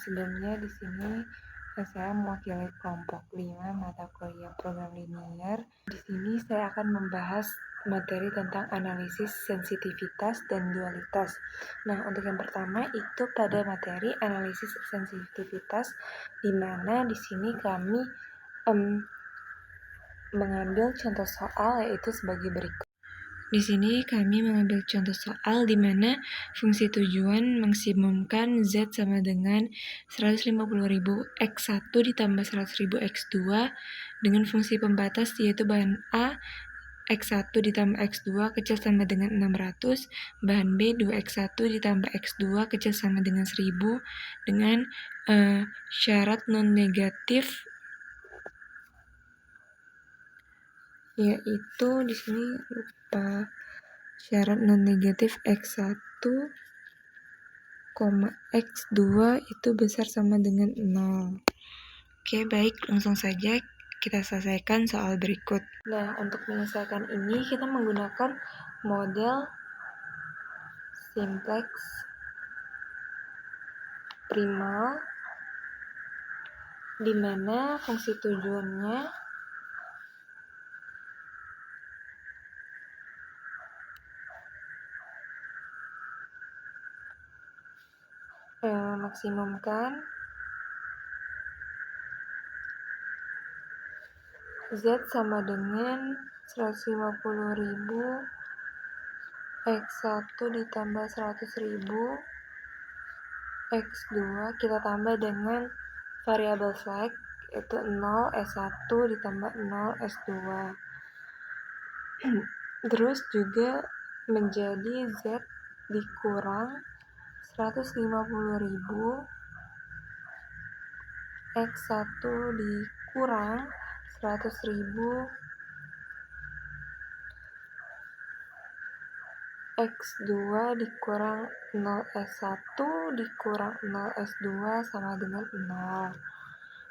Sebelumnya di sini saya mewakili kelompok 5 mata kuliah program linier. Di sini saya akan membahas materi tentang analisis sensitivitas dan dualitas. Nah, untuk yang pertama itu pada materi analisis sensitivitas, di mana di sini kami mengambil contoh soal yaitu sebagai berikut. Di sini kami mengambil contoh soal di mana fungsi tujuan maksimumkan Z sama dengan 150.000 X1 ditambah 100.000 X2 dengan fungsi pembatas yaitu bahan A X1 ditambah X2 kecil sama dengan 600, bahan B 2X1 ditambah X2 kecil sama dengan 1000 dengan syarat non-negatif, yaitu di sini lupa syarat non-negatif X1, X2 itu besar sama dengan 0. Oke, baik, langsung saja kita selesaikan soal berikut. Nah, untuk menyelesaikan ini kita menggunakan model simplex primal, di mana fungsi tujuannya maksimumkan Z sama dengan 150.000 X1 ditambah 100.000 X2 kita tambah dengan variabel flag yaitu 0 S1 ditambah 0 S2. Terus juga menjadi Z dikurang 150.000 X1 dikurang 100.000 X2 dikurang 0 S1 dikurang 0 S2 sama dengan 0.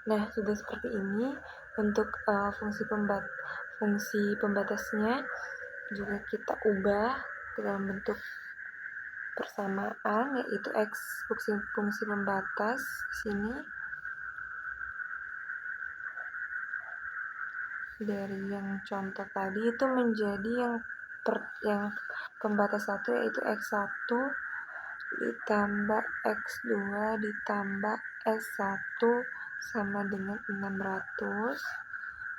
Nah, sudah seperti ini. Untuk fungsi pembatasnya juga kita ubah ke dalam bentuk persamaan, yaitu X fungsi pembatas di sini. Dari yang contoh tadi itu menjadi yang pembatas 1 yaitu X1 ditambah X2 ditambah S1 sama dengan 600.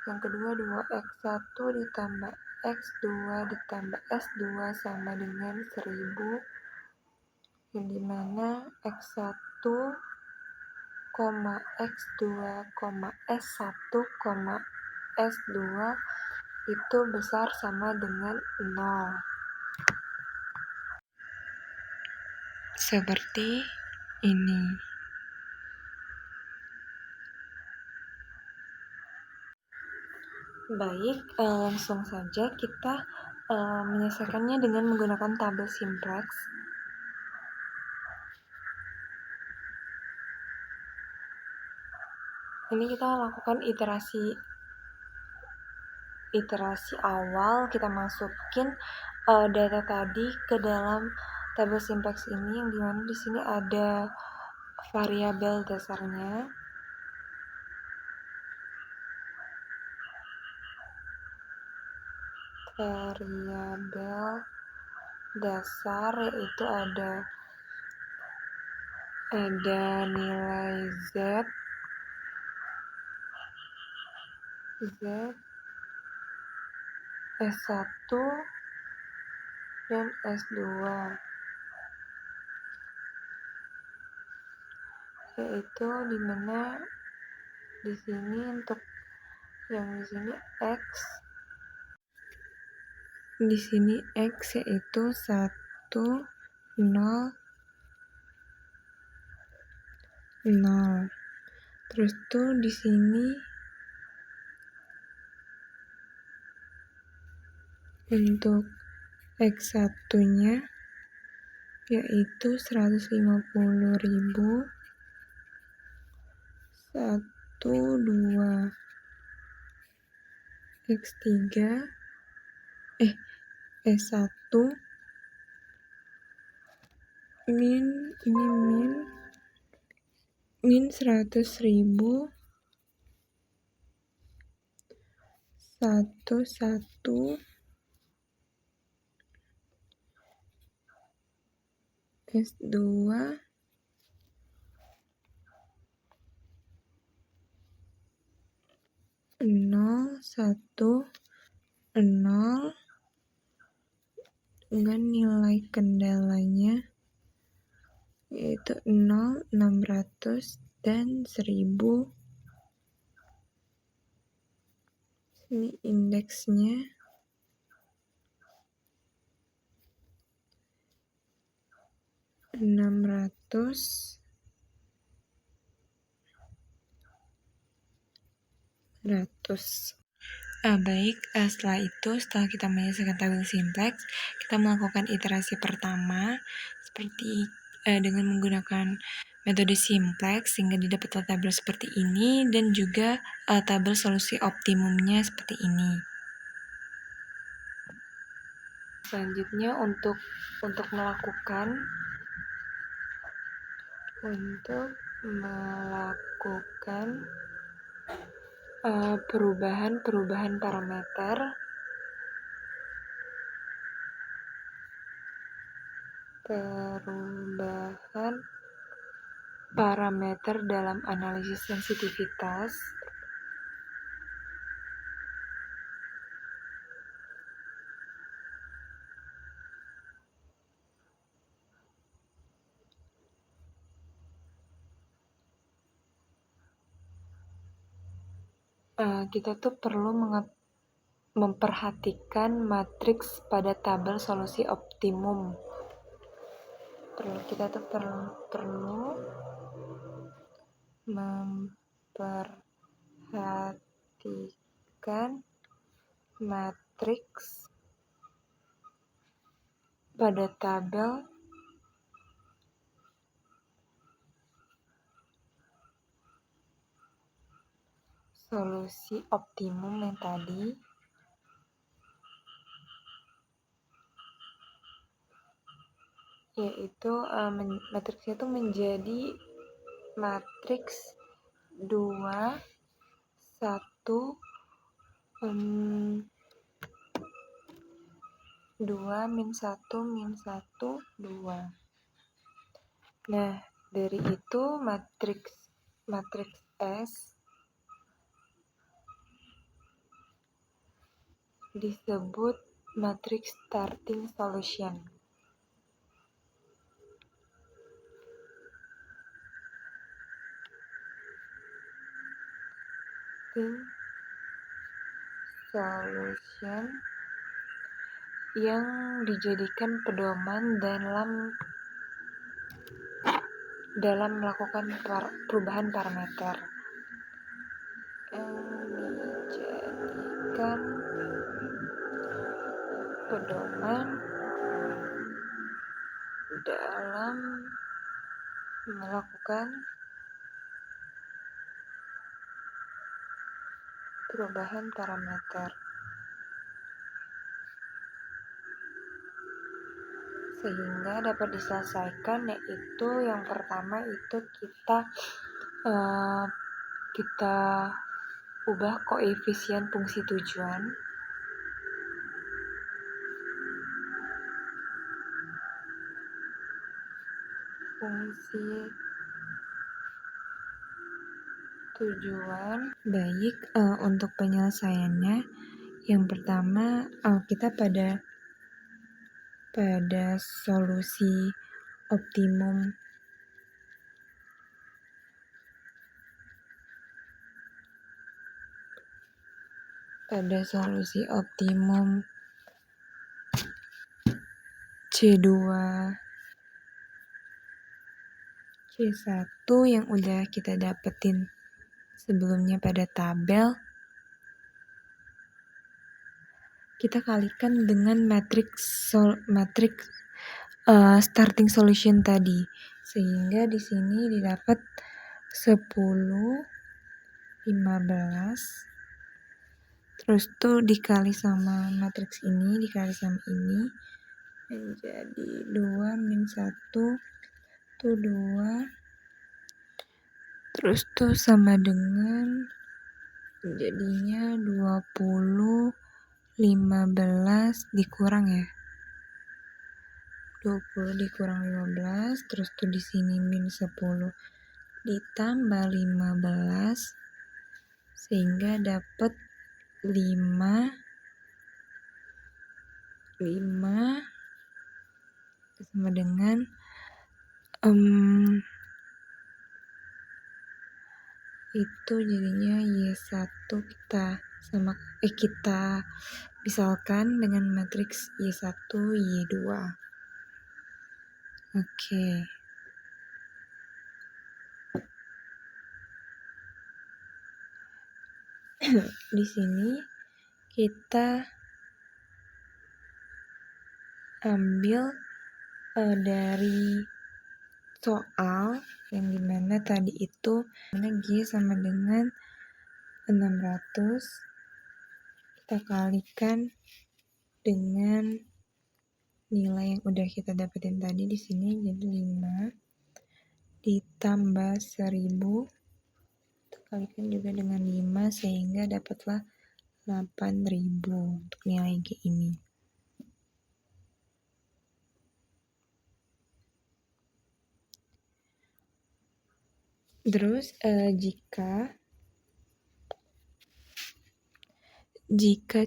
Yang kedua 2X1 ditambah X2 ditambah S2 sama dengan 1000, yang dimana X1, X2, S1, S2 itu besar sama dengan 0. Seperti ini. Baik, langsung saja kita menyelesaikannya dengan menggunakan tabel simplex. Ini kita lakukan iterasi awal, kita masukin data tadi ke dalam tabel simplex ini, yang dimana di sini ada variabel dasarnya. Variabel dasar yaitu ada nilai Z, S1 dan S2, yaitu dimana di sini untuk yang di sini X, di sini X yaitu 1, 0, 0. Terus tuh di sini untuk X1-nya yaitu 150.000 1, 2 X3 S1 min min 100.000 11 S2 010 dengan nilai kendalanya yaitu 0, 600 dan 1000. Ini indeksnya 600. Baik, setelah kita menyelesaikan tabel simplex, kita melakukan iterasi pertama seperti dengan menggunakan metode simplex sehingga didapatlah tabel seperti ini dan juga tabel solusi optimumnya seperti ini. Selanjutnya untuk melakukan perubahan parameter dalam analisis sensitivitas. Kita tuh perlu memperhatikan matriks pada tabel solusi optimum. Kita tuh perlu memperhatikan matriks pada tabel solusi optimum yang tadi, yaitu matriksnya itu menjadi matriks 2, 1, 2, min 1, min 1, 2. Nah, dari itu matriks S disebut matriks starting solution. Yang dijadikan pedoman dalam melakukan perubahan parameter. Dijadikan pedoman dalam melakukan perubahan parameter. Sehingga dapat diselesaikan, yaitu yang pertama itu kita ubah koefisien fungsi tujuan. Baik, untuk penyelesaiannya yang pertama kita pada solusi optimum C2 C1 yang udah kita dapetin sebelumnya pada tabel, kita kalikan dengan matriks starting solution tadi, sehingga di sini didapat 10, 15, terus tuh dikali sama matriks ini, menjadi 2 min 1 itu 2, terus tuh sama dengan jadinya 20, 15 dikurang ya. 20 dikurang 15, terus tuh di sini min 10 ditambah 15 sehingga dapat 5 sama dengan itu jadinya Y1 kita misalkan dengan matriks Y1 Y2. Oke. Di sini kita ambil dari soal yang dimana tadi itu G sama dengan 600 kita kalikan dengan nilai yang udah kita dapetin tadi di sini, jadi 5 ditambah 1000 kita kalikan juga dengan 5 sehingga dapatlah 8000 untuk nilai G ini. Terus jika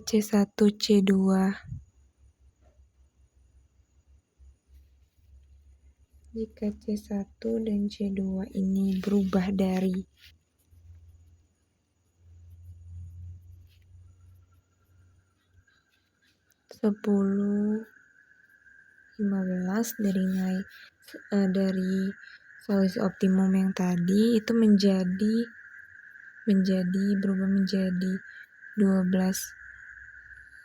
C1, C2 jika C1 dan C2 ini berubah dari 10, 15 dari nilai dari solusi optimum yang tadi itu berubah menjadi 12,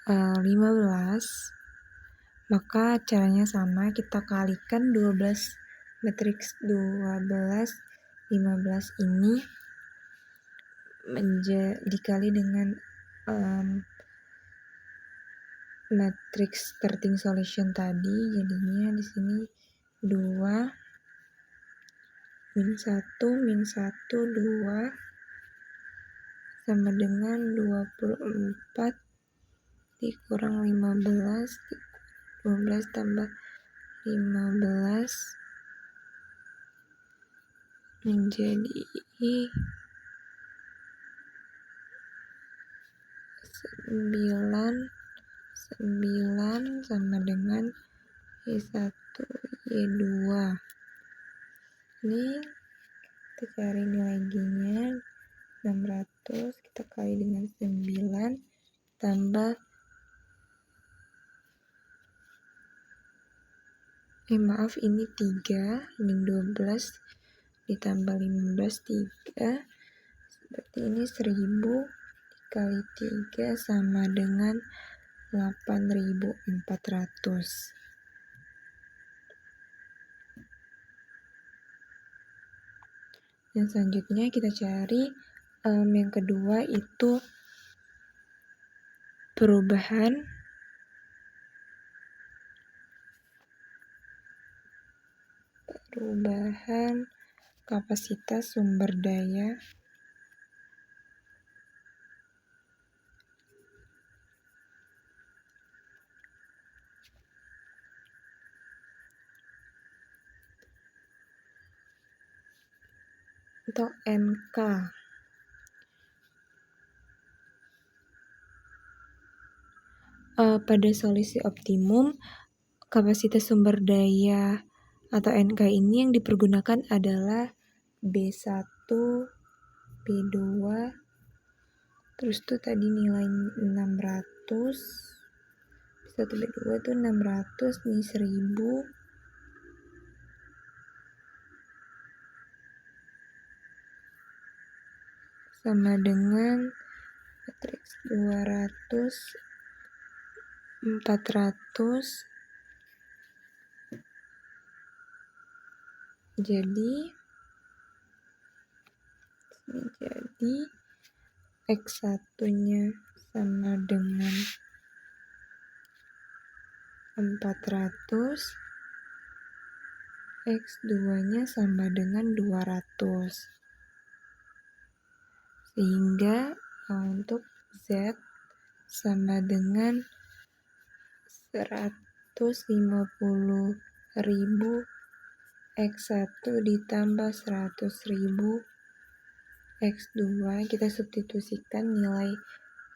15, maka caranya sama, kita kalikan 12 matriks 12, 15 ini dikali dengan matriks starting solution tadi, jadinya di sini 2 min 1 min 1 2 sama dengan 24 dikurang 15 12 tambah 15 menjadi 9 sama dengan Y1 Y2. Ini kita cari nilai G-nya 600 kita kali dengan 9 tambah ini 3 min 12 ditambah 15 3 berarti ini 1000 dikali 3 sama dengan 8400. Dan selanjutnya kita cari yang kedua itu perubahan kapasitas sumber daya atau NK. Pada solusi optimum, kapasitas sumber daya atau NK ini yang dipergunakan adalah B1, B2, terus tuh tadi nilai 600, B1, B2 tuh 600, nih 1000, sama dengan matriks 200, 400, jadi X1-nya sama dengan 400, X2-nya sama dengan 200. Sehingga untuk Z sama dengan 150.000 X1 ditambah 100.000 X2. Kita substitusikan nilai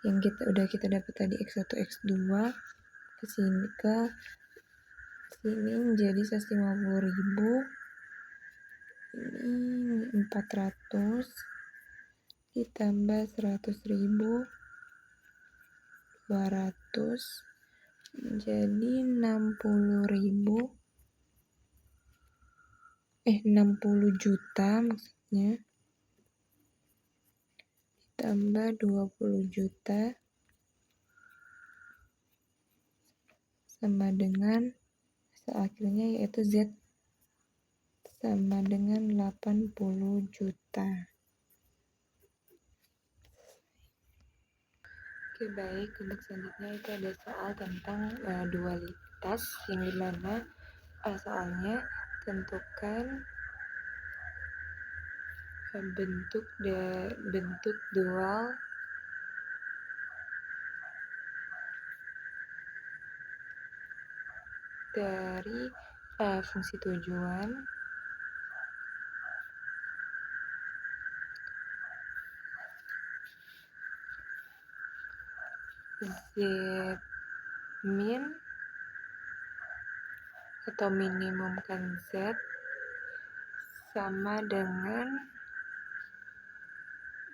yang kita dapat tadi X1 X2 ke sini menjadi 150.000. Ini 400 ditambah 100.000 200 menjadi 60 juta maksudnya, ditambah 20 juta sama dengan akhirnya yaitu Z sama dengan 80 juta. Oke, baik, untuk selanjutnya itu ada soal tentang dualitas, yang dimana soalnya tentukan bentuk dual dari fungsi tujuan Z min atau minimumkan Z sama dengan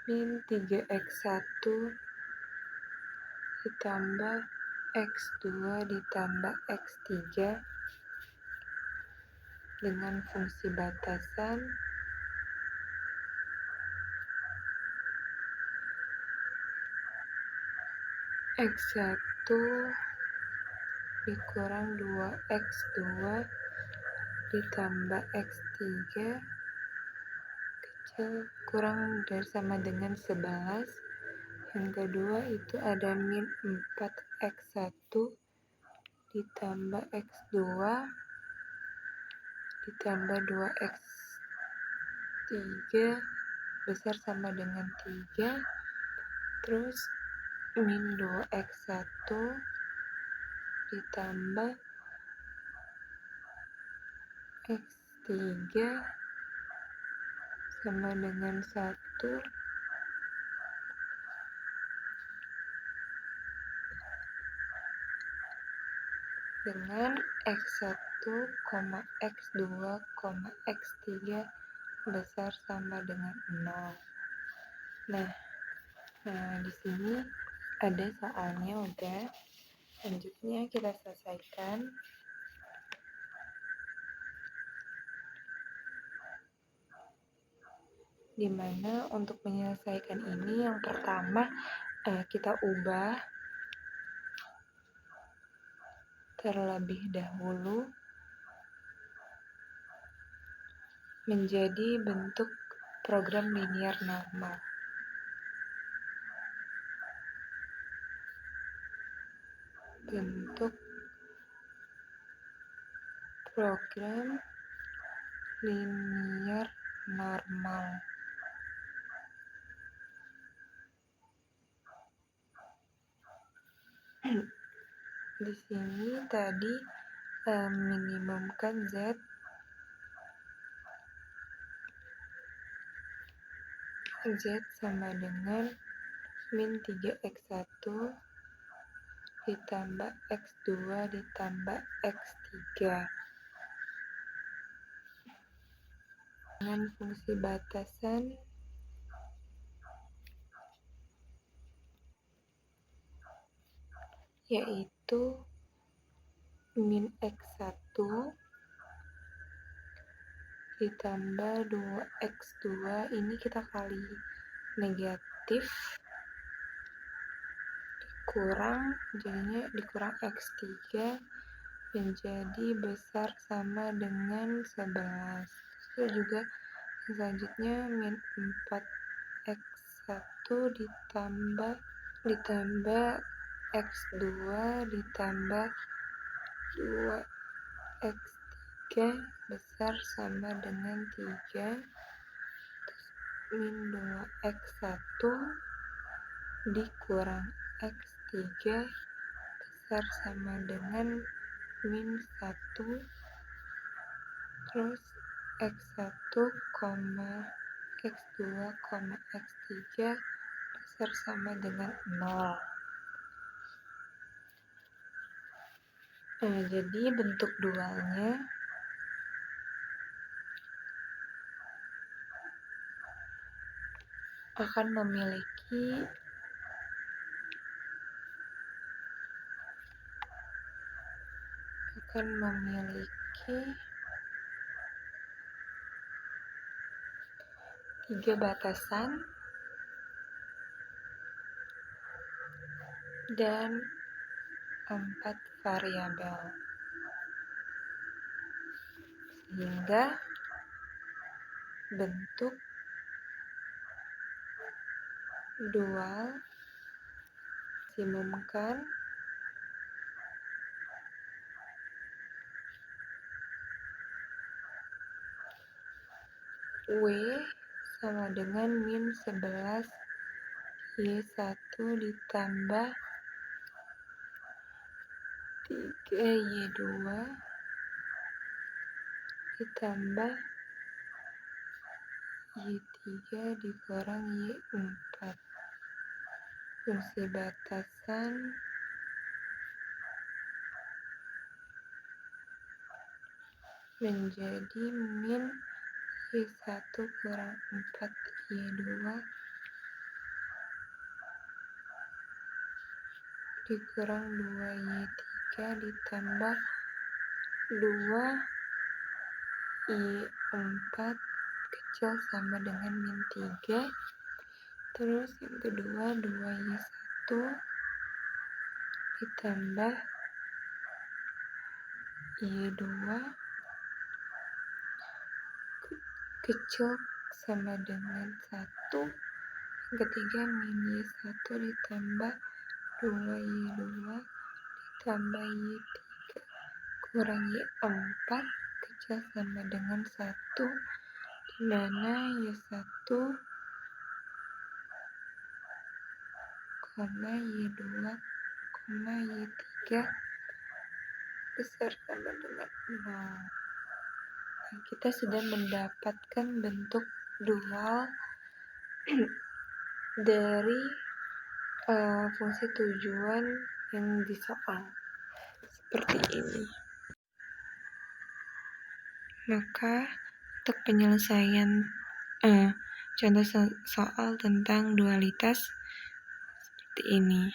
min 3x1 ditambah x2 ditambah x3 dengan fungsi batasan x1 dikurang 2x2 ditambah x3 kecil kurang dari sama dengan 11. Yang kedua itu ada min 4x1 ditambah x2 ditambah 2x3 besar sama dengan 3, terus min 2x1 ditambah x3 sama dengan 1 dengan x1, x2, x3 besar sama dengan 0. Nah, di sini ada soalnya udah. Selanjutnya kita selesaikan. Dimana untuk menyelesaikan ini yang pertama kita ubah terlebih dahulu menjadi bentuk program linear normal. Bentuk program linear normal. Di sini tadi minimumkan Z sama dengan min 3x1 ditambah x2 ditambah x3 dengan fungsi batasan yaitu min x1 ditambah 2x2, ini kita kali negatif, dikurang x3 menjadi besar sama dengan 11. Itu juga selanjutnya min 4x1 ditambah x2 ditambah 2x3 besar sama dengan 3. min 2x1 dikurang x3 besar sama dengan min 1 terus x1, x2, x3 besar sama dengan 0. Nah, jadi bentuk dualnya akan memiliki tiga batasan dan 4 variabel, sehingga bentuk dual maksimumkan W sama dengan min 11 Y1 ditambah 3Y2 ditambah Y3 dikurang Y4. Fungsi batasan menjadi min Y1 kurang 4 Y2 dikurang 2 Y3 ditambah 2 Y4 kecil sama dengan min 3. Terus yang kedua 2 Y1 ditambah Y2 kecil sama dengan 1. Yang ketiga min Y1 ditambah 2 Y2 ditambah Y3 kurang Y4 kecil sama dengan 1, dimana Y1 Y2 Y3 besar sama dengan 0. Nah, kita sudah mendapatkan bentuk dual dari fungsi tujuan yang disoal seperti ini. Maka untuk penyelesaian contoh soal tentang dualitas seperti ini.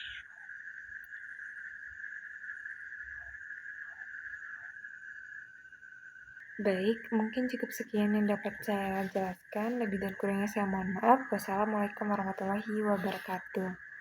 Baik, mungkin cukup sekian yang dapat saya jelaskan. Lebih dan kurangnya saya mohon maaf. Wassalamualaikum warahmatullahi wabarakatuh.